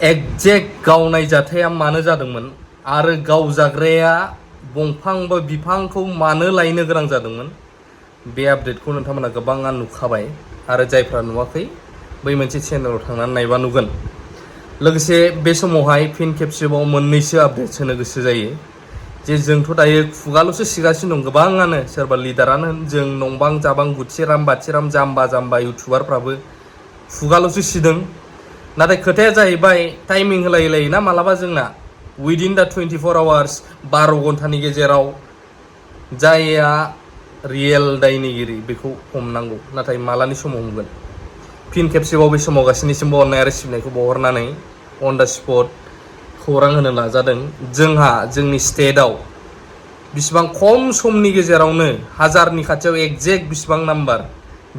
Exact गावनाय जाथाया मानो जादोंमोन आरो गावजाग्राया दंफां बा बिफांखौ मानो लायनो गोनां जादोंमोन बे आपडेटखौ नोंथांमोना गोबाङा नुखाबाय आरो जायफ्रा नुवाखै बै मोनसे चेनेलाव थांनानै नायबा नुगोन। लोगोसे बे समावहाय फिन खेबसेबाव मोननैसो आपडेट होनो गोसो जायो जे जोंथ' दायो खुगाल'सो सिगासिनो दं गोबाङानो सोरबा लिडारानो होन जों नंबां जाबां गुथिराम बाथिराम जाम्बा जाम्बा इउटुबारफ्राबो खुगाल'सो सिदों। नाथाय खोथाया जाहैबाय टाइमिं होलायलायो ना मालाबा जोंना उइदिन दा 24 आवार्स 12 घन्टानि गेजेराव जायआ रियेल दायनिगिरि बेखौ हमनांगौ नाथाय मालानि समाव हमगोन। फिन खेबसेबाव बे समाव गासैनिसिमबो अननाय आरो सिबिनायखौ बावहरनानै अन दा स्पट खौरां होनो नाजादों। जोंहा जोंनि स्टेटआव बिसिबां खम समनि गेजेरावनो हाजारनि खाथियाव एक्जेक्ट बिसिबां नाम्बार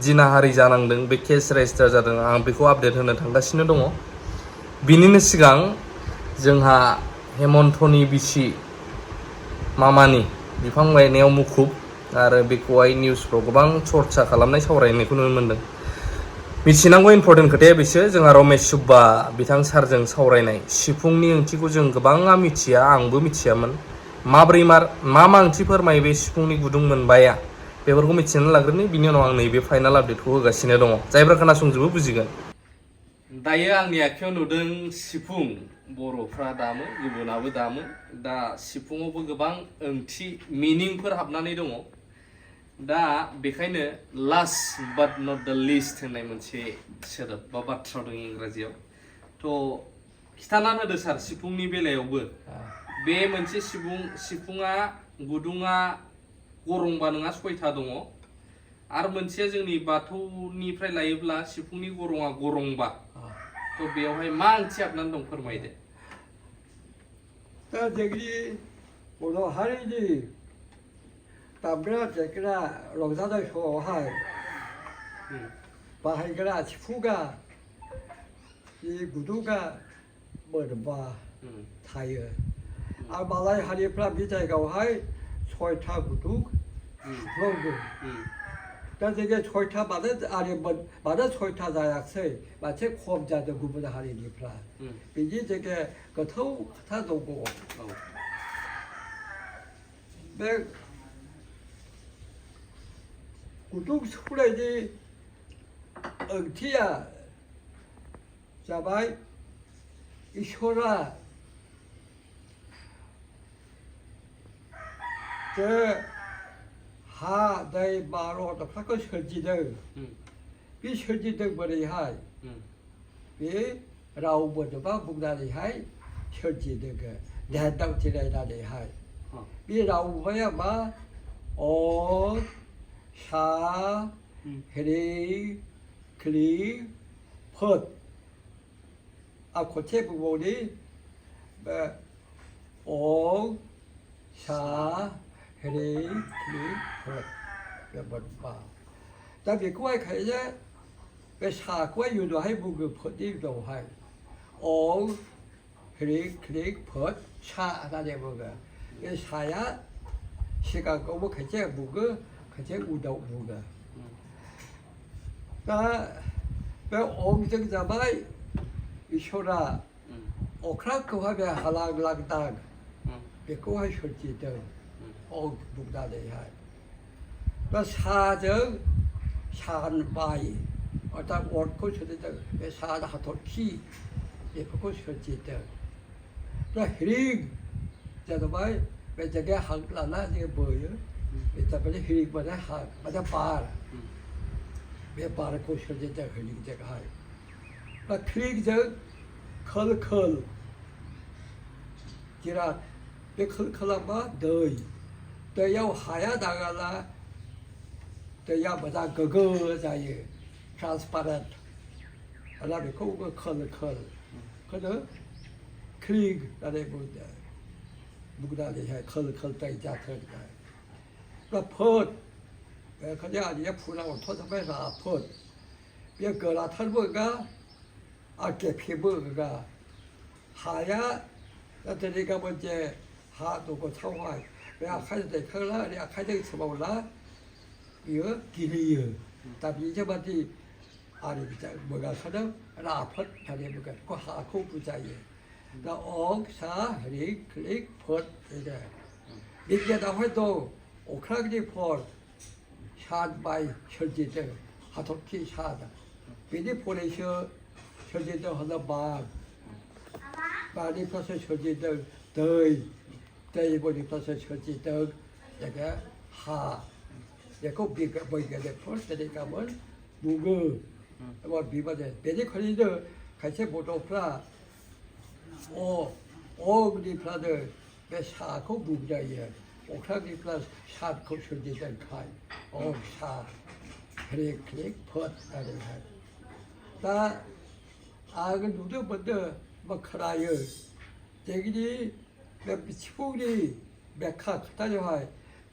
जिनाहारि जानांदों बे केस रेजिस्टार जादों आं बेखौ आपडेट होनो थांगासिनो दङ। बिनिनो सिगां जोंहा हेमन्तनि बिसि मामानि बिफां गायनायाव मुखुब आरो बेखौहाय निउसफ्राव गोबां चर्चा खालामनाय सावरायनायखौ नुनो मोनदों। मिथिनांगौ इम्पर्टेन्ट खोथाया बेसो जोंहा रमेश सुब्बा बिथां सारजों सावरायनाय सिफुंनि ओंथिखौ जों गोबाङा मिथिया आंबो मिथियामोन माब्रै मा ओंथि फोरमायो बे सिफुंनि गुदुं मोनबाया बेफोरखौ मिथिनानै लाग्रोनि बिनि उनाव आं नैबे फाइनाल आपडेटखौ होगासिनो दङ जायफ्रा खोनासंजोबो बुजिगोन। दायो आंनि आखायाव नुदों सिफुं बर'फ्रा दामो गुबुनाबो दामो दा सिफुङावबो गोबां ओंथि मिनिंफोर हाबनानै दङ। दा बेखायनो लास्ट बाट नट दा लिस्ट होननाय मोनसे सोदोब बा बाथ्रा दं इंराजियाव थ' खिथानानै होदो सार सिफुंनि बेलायावबो बे मोनसे सिफुङा गुदुङा गरंबा नङा 6था दङ आरो मोनसेया जोंनि बाथौनिफ्राय लायोब्ला सिफुंनि गरङा गरंबा थ' बेयावहाय मा ओंथि हाबनानै दं फोरमायदो। दा जोंनि बर' हारिनि दामग्रा देग्रा रंजानाय समावहाय बाहायग्रा सिफुङा गुदुङा मोनबा थायो आरो मालाय हारिफ्रा बे जायगायावहाय 6था गुदुं सुफ्लंदों। दा जोंनि 6था मानो 6था जायाखसै मोनसे खम जादों गुबुन हारिनिफ्रा बिनि जोंनि गोथौ खोथा दङ। बे गुदुं सुफ्लंनायनि ओंथिया जाबाय इसोरा जे हा दै बार अख्रांखौ सोरजिदों बे सोरजिदों बोरैहाय बे राव मोनोबा बुंनानैहाय सोरजिदों ध्यान जिरायनानैहाय बे राव माया मा अ सा ह्रि ख्रि फद आं खनसे बुंबावनि अं सा ह्रि ख्रि फद बे मोनबा। दा बेखौहाय खायसे बे साखौहाय उनावहाय बुङो फदनि उनावहाय अं ह्रि ख्रि फद सा होननानै बुङो। बे साया सिगाङावबो खायसे बुङो खायसे उनाव बुङो। दा बे अंजों जाबाय इसोरा अख्रांखौहाय बे हालां लांदां बेखौहाय सोरजिदों अं बुंनानैहाय। दा साजों सान माइ अर्थात अरखौ सोरजिदों बे सान हाथरखि बेफोरखौ सोरजिदों। दा हिरिं जाबाय बे जायगाया हां लाना जों बोयो बे जाबाय हिरिं माने हां माने बार बे बारखौ सोरजिदों हिरिंजोंहाय। दा ख्रिंजों खोल खोल जिराद बे खोल खोला मा दै दैयाव हाया नाङाला दैया मोजां गोग्गो जायो ट्रान्सपारेन्ट दा बेखौ खोल खोल खोनो ख्रिं होननानै बुंनानैहाय खोल खोल दै जाथों। दा फद बेखायनो आंनिया फुरा अर्थ जाबाय राफोद बे गोराथारबो नङा आरो गेफेबो नङा। हाया दिनै गाबोन जे हा दङ गोथावहाय बे आखाइजों दैखांला ओरै आखाइजों सोमावला बियो गिलियो। दा बेजोंबादि आरो मोगाखादों राफोद होननानै बुंगोन बेखौ हाखौ बुजायो दा अं सा रिक क्लिक फोद बेनो बिगियानावहाय दं अख्रांनि फर सान माइ सोरजिदों हाथरखि सान बेनि फरायसो सोरजिदों होनो बार बारनिफ्रायसो सोरजिदों दै दैनिफ्रायसो सोरजिदों जोङो हा बेखौ बैगियानिकफोर दिनै गाबोन बुङो एबा बिबादे बेनिखायनो खायसे बड'फ्रा अग्निफ्रानो बे साखौ बुंजायो अख्रांनिफ्राय सानखौ सोरजिदोंखाय अं सा क्लिक क्लिक फोद होननानैहाय दा आङो नुनो मोनदों बा खोनायो जोंनि बे सिफुंनि बेखा खोथायावहाय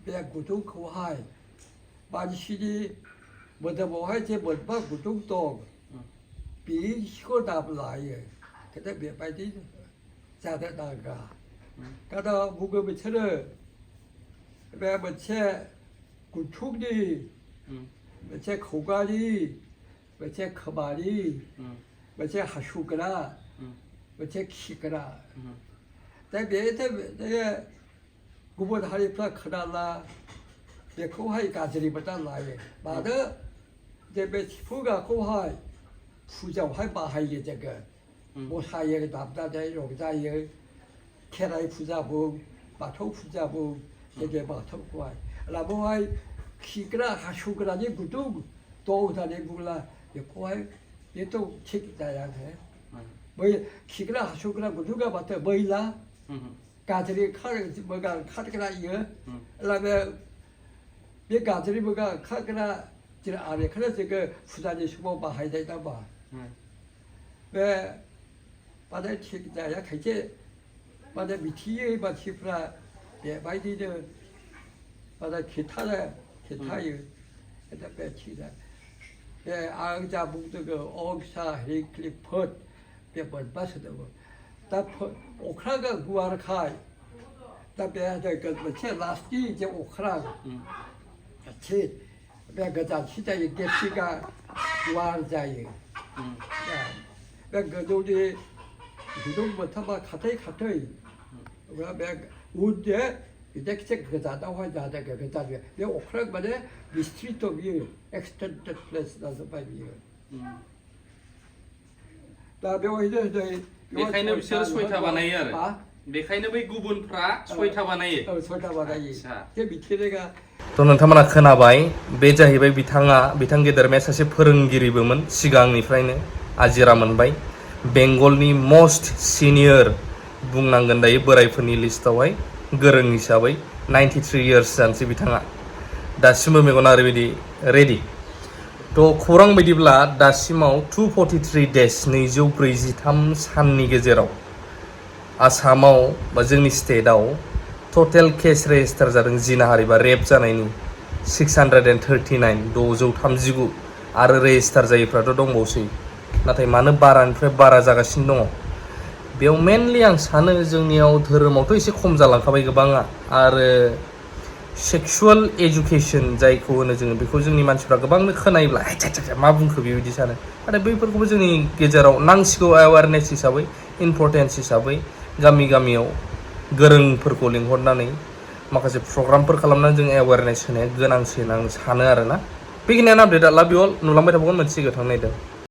बे गुदुंखौहाय मानसिनि मोदोमावहाय जे मोनबा गुदुं दं बिसिखौ नाम लायो खिन्थु बेबायदि जानो नाङा खारन बुङो बिसोरो बे मोनसे गुथुंनि मोनसे खुगानि मोनसे खोमानि मोनसे हासुग्रा मोनसे खिग्रा दा बे गुबुन हारिफ्रा खोनाला बेखौहाय गाज्रि मोनना लायो मानो जे बे सिफुङाखौहाय फुजायावहाय बाहायो जोङो मोसायो दामनानै रंजायो खेराइ फुजा बुं बाथौ फुजा बुं जोङो बाथौखौहाय बेवहाय खिग्रा हासुग्रानि गुदुं दं होननानै बुंला बेखौहाय बेथ' थिग जायाखै बै खिग्रा हासुग्रा गुदुङा माथो मैला गाज्रि मोगा ओंखारग्रा इयो अब्ला बे गाज्रि मोगा ओंखारग्रा बेखौनो जोङो फुजानि समाव बाहायनाय नामा बे माने थिग जाया खायसे माने मिथियै मानसिफ्रा बेबायदिनो माने खिन्थायो बे थिग जाया बे आं जा बुंदों अं सा रिक क्लिक फोद बे मोनबा सोदोब दा अख्राङा गुवारखाय दा बे मोनसे लास्टनि जे अख्रां बे गोजानसिन जायो गेपसिङा गुवार जायो बे गोजौनि गुदुं मोनथामा खाथै बे उनजे बिदि एसे गोजानावहाय जादों गोजान बे अख्रां माने बिस्तृत बियो एक्सटेन्डेड प्लेस जाजोब्बाय बियो दा बेवहायनो बेखायनो बिसोर सयथा बानायो आरो बेखायनो बै गुबुनफ्रा सयथा बानायो सयथा बानायो बे मिथिरोङा थ' नोंथांमोना खोनाबाय बे जाहैबाय बिथां गेदेरमाया सासे फोरोंगिरिबोमोन सिगांनिफ्रायनो आजिरा मोनबाय बेंगलनि मस्ट सिनियर बुंनांगोन दायो बोरायफोरनि लिस्टआवहाय गोरों हिसाबै 93 इयार्स जानोसै बिथाङा दासिमबो मेगना ओरैबायदि रेडि थ' खौरां बायदिब्ला दासिमाव 243 डेज 243 साननि गेजेराव आसामाव बा जोंनि स्टेटआव टटेल केस रेजिस्टार जादों जिनाहारि बा रेप जानायनि 639 639 आरो रेजिस्टार जायैफ्राथ' दंबावसै नाथाय मानो बारानिफ्राय बारा जागासिनो दङ बेयाव मेनलि आं सानो जोंनियाव धोरोमावथ' एसे खम जालांखाबाय गोबाङा आरो सेक्सुवेल एजुकेसन जायखौ होनो जोङो बेखौ जोंनि मानसिफ्रा गोबांनो खोनायोब्ला मा बुंखो बेबायदि सानो नाथाय बैफोरखौबो जोंनि गेजेराव नांसिगौ एवारनेस हिसाबै इम्परटेन्स हिसाबै गामियाव गोरोंफोरखौ लिंहरनानै माखासे प्रग्रामफोर खालामनानै जों एवारनेस होनाया गोनांसिन आं सानो आरोना बेखिनियानो आपडेटआ लाभ इउ अल नुलांबाय थाबावगोन मोनसे गोथां नायदों